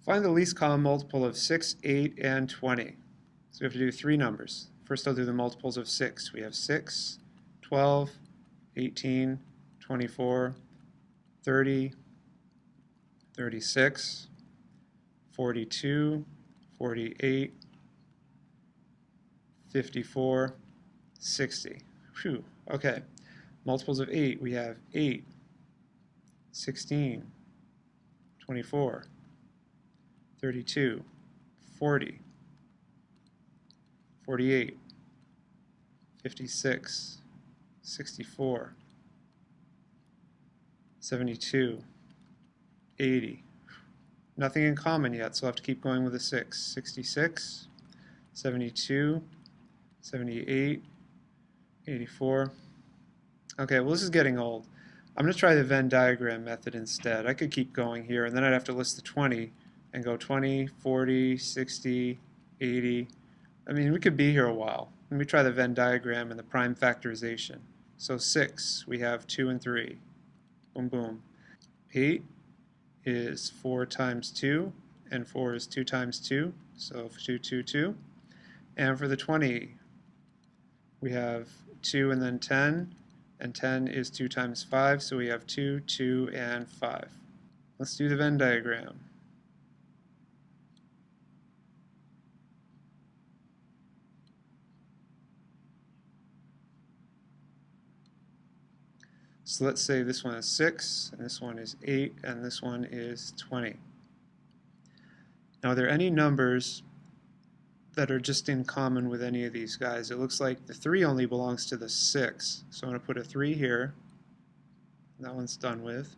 Find the least common multiple of 6, 8, and 20. So we have to do three numbers. First I'll do the multiples of 6. We have 6, 12, 18, 24, 30, 36, 42, 48, 54, 60. Whew. Okay. Multiples of 8, we have 8, 16, 24, 32, 40, 48, 56, 64, 72, 80. Nothing in common yet, so I'll have to keep going with a 6. 66, 72, 78, 84. Okay, well this is getting old. I'm going to try the Venn diagram method instead. I could keep going here, and then I'd have to list the 20 and go 20, 40, 60, 80. I mean, we could be here a while. Let me try the Venn diagram and the prime factorization. So 6, we have 2 and 3. Boom, boom. 8 is 4 times 2, and 4 is 2 times 2, so 2, 2, 2. And for the 20, we have 2 and then 10, and 10 is 2 times 5, so we have 2, 2, and 5. Let's do the Venn diagram. So let's say this one is 6, and this one is 8, and this one is 20. Now, are there any numbers that are just in common with any of these guys? It looks like the 3 only belongs to the 6, so I'm going to put a 3 here. That one's done with.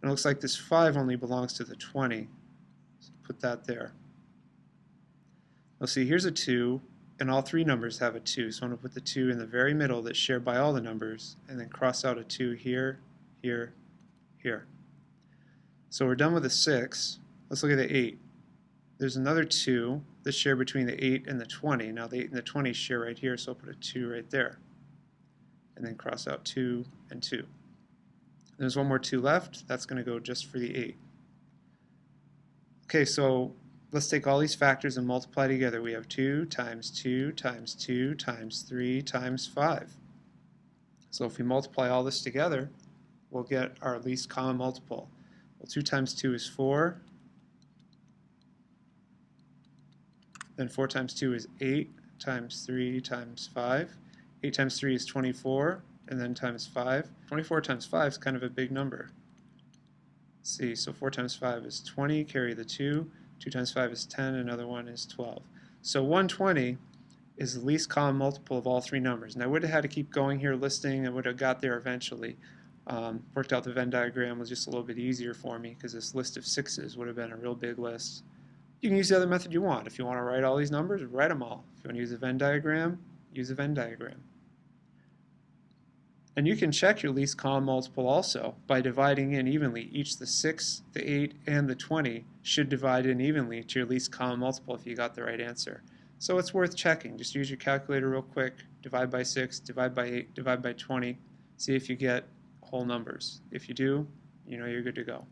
And it looks like this 5 only belongs to the 20, so put that there. Now see, here's a 2, and all three numbers have a 2, so I'm going to put the 2 in the very middle that's shared by all the numbers, and then cross out a 2 here, here, here. So we're done with the 6. Let's look at the 8. There's another 2 that's shared between the 8 and the 20. Now the 8 and the 20 share right here, so I'll put a 2 right there. And then cross out 2 and 2. There's one more 2 left. That's going to go just for the 8. Okay, so let's take all these factors and multiply together. We have 2 times 2 times 2 times 3 times 5. So if we multiply all this together, we'll get our least common multiple. Well, 2 times 2 is 4. Then 4 times 2 is 8 times 3 times 5. 8 times 3 is 24, and then times 5. 24 times 5 is kind of a big number. Let's see, so 4 times 5 is 20, carry the 2. 2 times 5 is 10, another one is 12. So 120 is the least common multiple of all three numbers. And I would have had to keep going here listing. I would have got there eventually. Worked out the Venn diagram was just a little bit easier for me because this list of 6s would have been a real big list. You can use the other method you want. If you want to write all these numbers, write them all. If you want to use a Venn diagram, use a Venn diagram. And you can check your least common multiple also by dividing in evenly. Each the 6, the 8, and the 20 should divide in evenly to your least common multiple if you got the right answer. So it's worth checking. Just use your calculator real quick, divide by 6, divide by 8, divide by 20, see if you get whole numbers. If you do, you know you're good to go.